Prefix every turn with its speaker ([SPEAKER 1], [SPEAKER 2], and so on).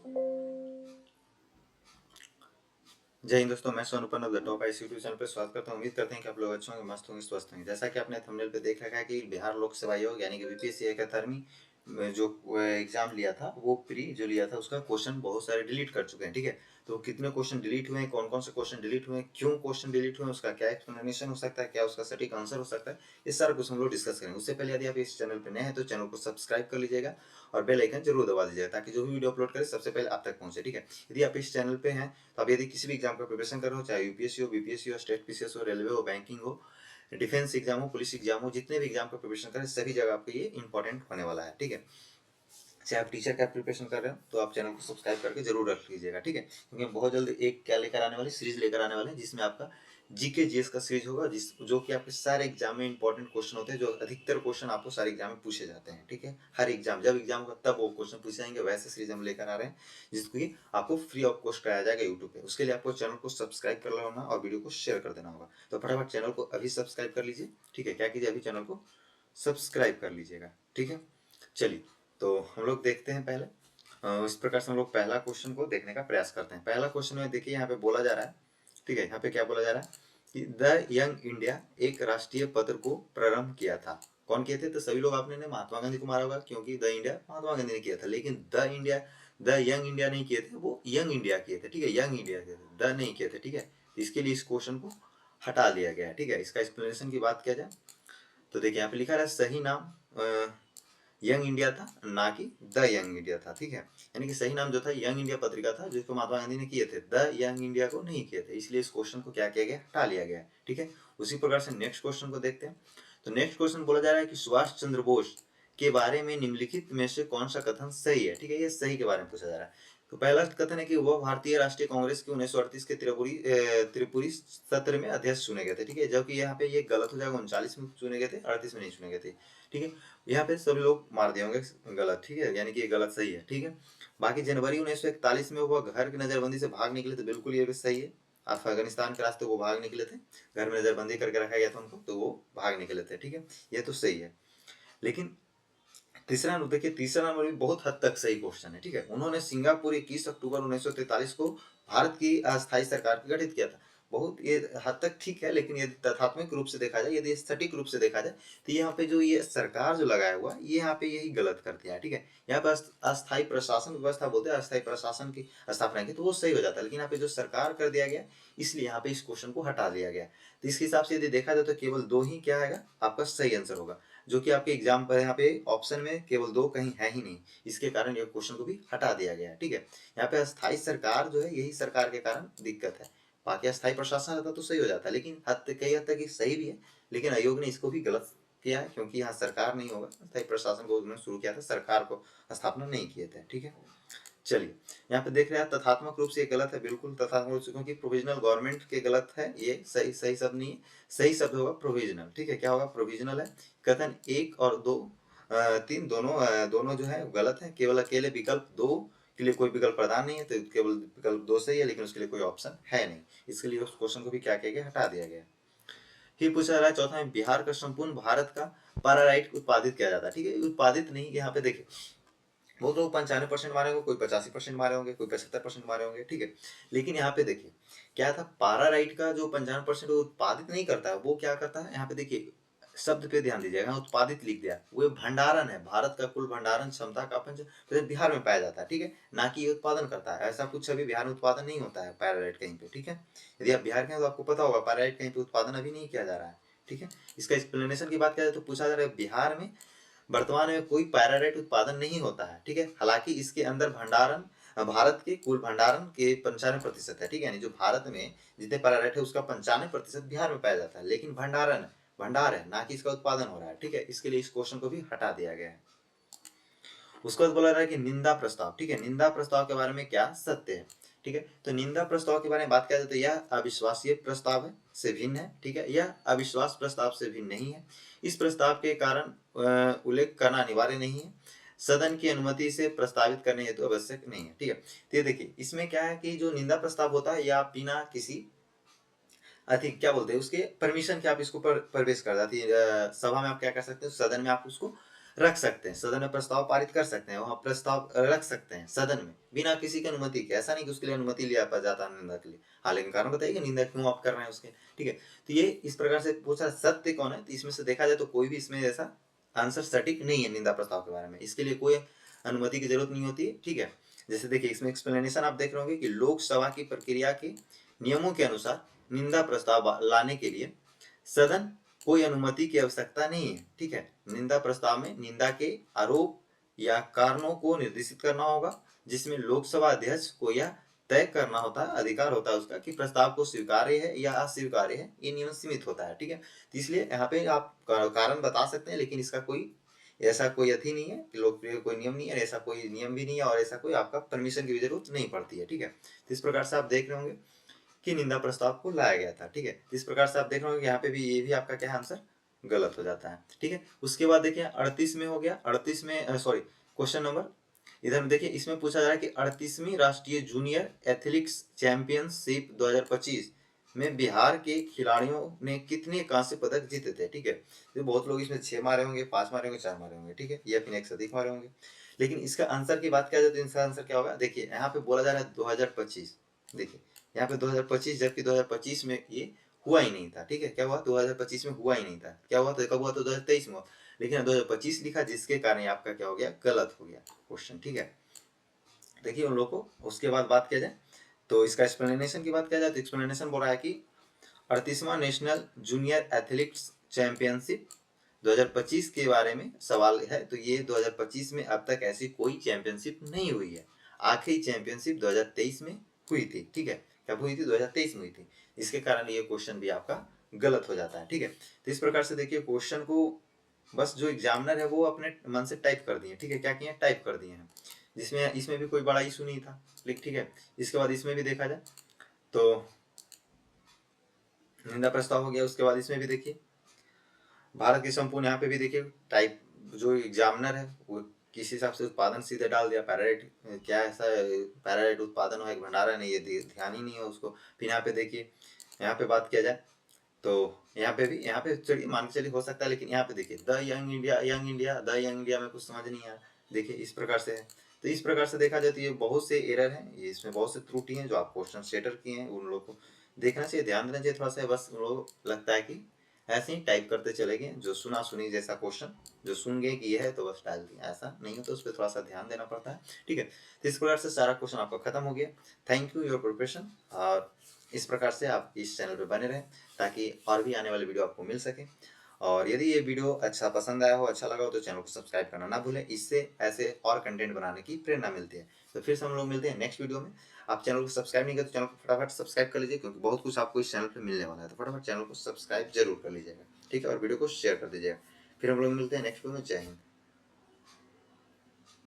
[SPEAKER 1] जय हिंद दोस्तों, मैं Sonu Pannu the top IC YouTube channel पर स्वागत करता हूँ। उम्मीद करते हैं कि आप लोग अच्छे होंगे, मस्त होंगे, स्वस्थ होंगे। जैसा कि आपने थंबनेल पे देख रखा है कि बिहार लोक सेवा आयोग यानी कि बीपीएससी 71वीं जो एग्जाम लिया था, वो प्री जो लिया था उसका क्वेश्चन बहुत सारे डिलीट कर चुके हैं। ठीक है, तो कितने क्वेश्चन डिलीट हुए हैं, कौन कौन से क्वेश्चन डिलीट हुए हैं, क्यों क्वेश्चन डिलीट हुए हैं, उसका क्या एक्सप्लेनेशन हो सकता है, क्या उसका सटीक आंसर हो सकता है, इस सारा कुछ हम लोग डिस्कस करेंगे। उससे पहले यदि आप इस चैनल पर नए हैं तो चैनल को सब्सक्राइब कर लीजिएगा और बेल आइकन जरूर दबा दीजिएगा ताकि जो भी वीडियो अपलोड करें सबसे पहले आप तक पहुंचे। ठीक है, यदि आप इस चैनल पे हैं तो आप यदि किसी भी एग्जाम का प्रिपरेशन कर रहे हो, चाहे यूपीएससी हो, बीपीएससी हो, स्टेट पीसीएस हो, रेलवे हो, बैंकिंग हो, डिफेंस एग्जाम हो, पुलिस एग्जाम हो, जितने भी एग्जाम का प्रिपरेशन करें सभी जगह आपके ये इंपॉर्टेंट होने वाला है। ठीक है, चाहे आप टीचर का प्रिपरेशन कर रहे हो तो आप चैनल को सब्सक्राइब करके जरूर रख लीजिएगा। ठीक है, क्योंकि हम बहुत जल्द एक क्या लेकर आने वाले सीरीज लेकर आने वाले हैं जिसमें आपका जीके जीएस का सीरीज होगा, जो कि आपके सारे एग्जाम में इंपॉर्टेंट क्वेश्चन होते हैं, जो अधिकतर क्वेश्चन आपको सारे एग्जाम में पूछे जाते हैं। ठीक है, हर एग्जाम जब एग्जाम होगा तब वो क्वेश्चन पूछे जाएंगे, वैसे सीरीज हम लेकर आ रहे हैं जिसको कि आपको फ्री ऑफ कॉस्ट कराया जाएगा यूट्यूब पे। उसके लिए आपको चैनल को सब्सक्राइब कर लेना होगा और वीडियो को शेयर कर देना होगा। तो फटाफट चैनल को अभी सब्सक्राइब कर लीजिए। ठीक है, क्या कीजिए, अभी चैनल को सब्सक्राइब कर लीजिएगा। ठीक है, चलिए तो हम लोग देखते हैं पहले। इस प्रकार से हम लोग पहला क्वेश्चन को देखने का प्रयास करते हैं। पहला क्वेश्चन में देखिए यहाँ पे बोला जा रहा है, ठीक है, यहाँ पे क्या बोला जा रहा है कि द यंग इंडिया एक राष्ट्रीय पत्र को प्रारंभ किया था। कौन किए थे? तो सभी लोग आपने महात्मा गांधी को मारा होगा क्योंकि द इंडिया महात्मा गांधी ने किया था, लेकिन द यंग इंडिया नहीं किए थे, वो यंग इंडिया किए थे। ठीक है, यंग इंडिया किए थे, द नहीं किए थे। ठीक है, इसके लिए इस क्वेश्चन को हटा दिया गया है। ठीक है, इसका एक्सप्लेनेशन की बात किया जाए तो देखिए यहाँ पे लिखा है सही नाम यंग इंडिया था, ना कि द यंग इंडिया था। ठीक है, यानी कि सही नाम जो था यंग इंडिया पत्रिका था जिसको महात्मा गांधी ने किए थे, द यंग इंडिया को नहीं किए थे, इसलिए इस क्वेश्चन को क्या किया गया, हटा लिया गया। ठीक है, उसी प्रकार से नेक्स्ट क्वेश्चन को देखते हैं। तो नेक्स्ट क्वेश्चन बोला जा रहा है कि सुभाष चंद्र बोस के बारे में निम्नलिखित में से कौन सा कथन सही है। ठीक है, ये सही के बारे में पूछा जा रहा है। तो पहला कथन है कि वह भारतीय राष्ट्रीय कांग्रेस के 1938 के त्रिपुरी सत्र में अध्यक्ष चुने गए थे। ठीक है, जबकि यहाँ पे ये गलत हो जाएगा, 39 में चुने गए थे, 38 में नहीं चुने गए थे। ठीक है, यहाँ पे सभी लोग मार दिए होंगे गलत। ठीक है, यानी कि ये गलत सही है। ठीक है, बाकी जनवरी 1941 में वो घर की नजरबंदी से भाग निकले थे, बिल्कुल ये भी सही है। अफगानिस्तान के रास्ते वो भाग निकले थे, घर में नजरबंदी करके रखा गया था उनको, तो वो भाग निकले थे। ठीक है, ये तो सही है। लेकिन तीसरा नंबर देखिए, तीसरा नंबर भी बहुत हद तक सही क्वेश्चन है। ठीक है, उन्होंने सिंगापुर 21 अक्टूबर 1943 को भारत की अस्थायी सरकार गठित किया था। बहुत ये हद तक ठीक है, लेकिन यदि तथात्मक रूप से देखा जाए, यदि सटीक रूप से देखा जाए तो यहाँ पे जो ये सरकार जो लगाया हुआ ये यहाँ पे यही गलत कर दिया है। ठीक है, यहाँ पे अस्थायी प्रशासन व्यवस्था बोलते हैं, अस्थायी प्रशासन की स्थापना की, तो वो सही हो जाता है, लेकिन यहाँ पे जो सरकार कर दिया गया इसलिए यहाँ पे इस क्वेश्चन को हटा दिया गया। तो इसके हिसाब से यदि देखा जाए तो केवल दो ही क्या आएगा आपका सही आंसर होगा, जो कि आपके एग्जाम पर यहाँ पे ऑप्शन में केवल दो कहीं है ही नहीं, इसके कारण ये क्वेश्चन को भी हटा दिया गया है। ठीक है, यहाँ पे अस्थायी सरकार जो है यही सरकार के कारण दिक्कत है, बाकी अस्थायी प्रशासन रहता तो सही हो जाता है, लेकिन कई हद तक ये सही भी है, लेकिन आयोग ने इसको भी गलत किया है क्योंकि यहाँ सरकार नहीं होगा, अस्थायी प्रशासन को उन्होंने शुरू किया था, सरकार को स्थापना नहीं किए थे। ठीक है, चलिए यहाँ पे देख रहे हैं तथात्मक रूप से ये गलत है, बिल्कुल तथात्मक रूप से, क्योंकि प्रोविजनल गवर्नमेंट के गलत है, ये सही सही शब्द नहीं है, सही शब्द होगा प्रोविजनल। ठीक है, क्या होगा, प्रोविजनल है। कथन एक और दो तीन दोनों जो है गलत है, केवल अकेले विकल्प दो के लिए कोई विकल्प प्रदान नहीं है, तो केवल विकल्प दो सही है, लेकिन उसके लिए कोई ऑप्शन है नहीं, इसके लिए उस क्वेश्चन को भी क्या किया गया, हटा दिया गया। फिर पूछा जा रहा है चौथा में, बिहार का संपूर्ण भारत का पाराराइट उत्पादित किया जाता है। ठीक है, उत्पादित नहीं, यहाँ पे देखिए वो तो 95% मारे होंगे, कोई 85% मारे होंगे, कोई 75% मारे होंगे। ठीक है, लेकिन यहाँ पे देखिए क्या था, पारा राइट का जो 95% उत्पादित नहीं करता है, वो क्या करता है, यहाँ पे देखिए शब्द पे ध्यान दीजिएगा, उत्पादित लिख दिया, वो भंडारण है, भारत का कुल भंडारण क्षमता का 5% बिहार में पाया जाता है। ठीक है, ना कि उत्पादन करता है, ऐसा कुछ अभी बिहार में उत्पादन नहीं होता है पैराराइट कहीं पे। ठीक है, यदि आप बिहार के हैं तो आपको पता होगा पैराराइट कहीं पे उत्पादन अभी नहीं किया जा रहा है। ठीक है, इसका एक्सप्लेनेशन की बात किया जाए तो पूछा जा रहा है बिहार में वर्तमान में कोई पायराराइट उत्पादन नहीं होता है। ठीक है, हालांकि इसके अंदर भंडारण भारत के कुल भंडारण के 95% है। ठीक है, यानी जो भारत में जितने पायराराइट है उसका 95% बिहार में पाया जाता है, लेकिन भंडार है, ना कि इसका उत्पादन हो रहा है। ठीक है, इसके लिए इस क्वेश्चन को भी हटा दिया गया है। उसके बाद बोला रहा है कि निंदा प्रस्ताव। ठीक है, निंदा प्रस्ताव के बारे में क्या सत्य है। ठीक है, तो निंदा प्रस्ताव के बारे में बात किया जाए तो यह अविश्वासीय प्रस्ताव है से भिन्न है। ठीक है, यह अविश्वास प्रस्ताव से भिन्न नहीं है, इस प्रस्ताव के कारण उल्लेख करना अनिवार्य नहीं है, सदन की अनुमति से प्रस्तावित करने हेतु आवश्यक नहीं है। ठीक है, तो ये देखिए इसमें क्या है कि जो निंदा प्रस्ताव होता है या बिना किसी अधिक क्या बोलते हैं उसके परमिशन के आप इसको प्रवेश कर जाती है, सभा में आप क्या कर सकते हो, सदन में आप उसको रख सकते हैं, सदन में प्रस्ताव पारित कर सकते हैं, वहाँ प्रस्ताव रख सकते हैं सदन में बिना किसी की अनुमति के। ऐसा नहीं कि उसके लिए अनुमति लिया जाता है निंदा के लिए। हाँ, लेकिन कारण बताइए कि निंदा क्यों आप कर रहे हैं उसके, ठीक है। तो ये इस प्रकार से पूछा सत्य कौन है, तो इसमें से देखा जाए तो कोई भी इसमें ऐसा आंसर सटीक नहीं है निंदा प्रस्ताव के बारे में। इसके लिए कोई अनुमति की जरूरत नहीं होती है, ठीक है। जैसे देखिए इसमें एक्सप्लेनेशन आप देख रहे होंगे कि लोकसभा की प्रक्रिया के नियमों के अनुसार निंदा प्रस्ताव लाने के लिए सदन कोई अनुमति की आवश्यकता नहीं है, ठीक है। निंदा प्रस्ताव में निंदा के आरोप या कारणों को निर्देशित करना होगा, जिसमें लोकसभा अध्यक्ष को यह तय करना होता है, अधिकार होता है उसका कि प्रस्ताव को स्वीकार्य है या अस्वीकार्य है। ये नियम सीमित होता है, ठीक है। तो इसलिए यहाँ पे आप कारण बता सकते हैं, लेकिन इसका कोई ऐसा कोई अथी नहीं है कि लोकप्रिय कोई नियम नहीं है, ऐसा कोई नियम भी नहीं है, और ऐसा कोई आपका परमिशन की भी जरूरत नहीं पड़ती है, ठीक है। तो इस प्रकार से आप देख रहे होंगे कि निंदा प्रस्ताव को लाया गया था, ठीक है। इस प्रकार से आप देख रहे हो कि यहाँ पे भी ये भी आपका क्या आंसर गलत हो जाता है, ठीक है। उसके बाद देखिए 38 में हो गया, 38 में सॉरी क्वेश्चन नंबर इधर देखिए, इसमें पूछा जा रहा है कि 38वीं राष्ट्रीय जूनियर एथलेटिक्स चैंपियनशिप 2025 में बिहार के खिलाड़ियों ने कितने कांस्य पदक जीते थे, ठीक है। तो बहुत लोग इसमें 6 मारे होंगे, 5 मारे होंगे, 4 मारे होंगे, ठीक है, या फिर एक से अधिक मारे होंगे। लेकिन इसका आंसर की बात किया जाए तो इसका आंसर क्या होगा, देखिए यहाँ पे बोला जा रहा है 2025, देखिए यहाँ पे 2025, जबकि 2025 में ये हुआ ही नहीं था, ठीक है। क्या हुआ, 2025 में हुआ ही नहीं था, क्या हुआ, तो कब हुआ, तो 2023 में हुआ। लेकिन 2025 लिखा, जिसके कारण आपका क्या हो गया, गलत हो गया क्वेश्चन, ठीक है। देखिए उन लोगों को उसके बाद बात किया जाए तो इसका एक्सप्लेनेशन की बात किया जाए तो एक्सप्लेनेशन बोल रहा है कि 38वां नेशनल जूनियर एथलेटिक्स चैंपियनशिप 2025 के बारे में सवाल है। तो ये 2025 में अब तक ऐसी कोई चैंपियनशिप नहीं हुई है, आखिरी चैंपियनशिप 2023 में हुई थी, ठीक है। कब हुई थी, 2023 में हुई थी। इसके कारण ये क्वेश्चन भी आपका गलत हो जाता है, ठीक है। तो इस प्रकार से देखिए क्वेश्चन को बस जो एग्जामिनर है वो अपने मन से टाइप कर दिए, ठीक है। क्या किए, टाइप कर दिए हैं, जिसमें इसमें भी कोई बड़ा इशू नहीं था, ठीक है। इसके बाद इसमें भी देखा जाए तो निंदा प्रस्ताव हो गया। उसके बाद इसमें भी देखिए भारत के संपूर्ण, यहाँ पे भी देखिए टाइप जो एग्जामिनर है वो किस हिसाब से उत्पादन सीधे डाल दिया, पैराडाइट क्या ऐसा पैराडाइट उत्पादन हो एक भंडारण है, ये ध्यान ही नहीं है उसको। फिर यहाँ पे देखिए, यहाँ पे बात किया जाए तो यहाँ पे चलिए मान के चलिए हो सकता है, लेकिन यहाँ पे देखिए the young India, young India, the young India में कुछ समझ नहीं आया, देखिए इस प्रकार से है। तो इस प्रकार से देखा जाए तो ये बहुत से एरर हैं, ये इसमें बहुत से त्रुटि हैं जो आप क्वेश्चन सेटर किए हैं, उन लोगों को देखना चाहिए, ध्यान देना चाहिए थोड़ा सा। बस उन लोग लगता है कि ऐसे ही टाइप करते चले गए, जो सुना सुनी जैसा क्वेश्चन जो सुन गए कि ये है तो बस डाल दिया, ऐसा नहीं हो तो उस पर थोड़ा सा ध्यान देना पड़ता है, ठीक है। तो इस प्रकार से सारा क्वेश्चन आपका खत्म हो गया। थैंक यू योर प्रिपरेशन, और इस प्रकार से आप इस चैनल पर बने रहें ताकि और भी आने वाले वीडियो आपको मिल सके। और यदि ये वीडियो अच्छा पसंद आया हो, अच्छा लगा हो, तो चैनल को सब्सक्राइब करना ना भूलें, इससे ऐसे और कंटेंट बनाने की प्रेरणा मिलती है। तो फिर से हम लोग मिलते हैं नेक्स्ट वीडियो में। आप चैनल को सब्सक्राइब नहीं किया तो चैनल को फटाफट सब्सक्राइब कर लीजिए, क्योंकि बहुत कुछ आपको इस चैनल पर मिलने वाला है। तो फटाफट चैनल को सब्सक्राइब जरूर कर लीजिएगा, ठीक है, और वीडियो को शेयर कर दीजिएगा। फिर हम लोग मिलते हैं नेक्स्ट वीडियो में। जय हिंद।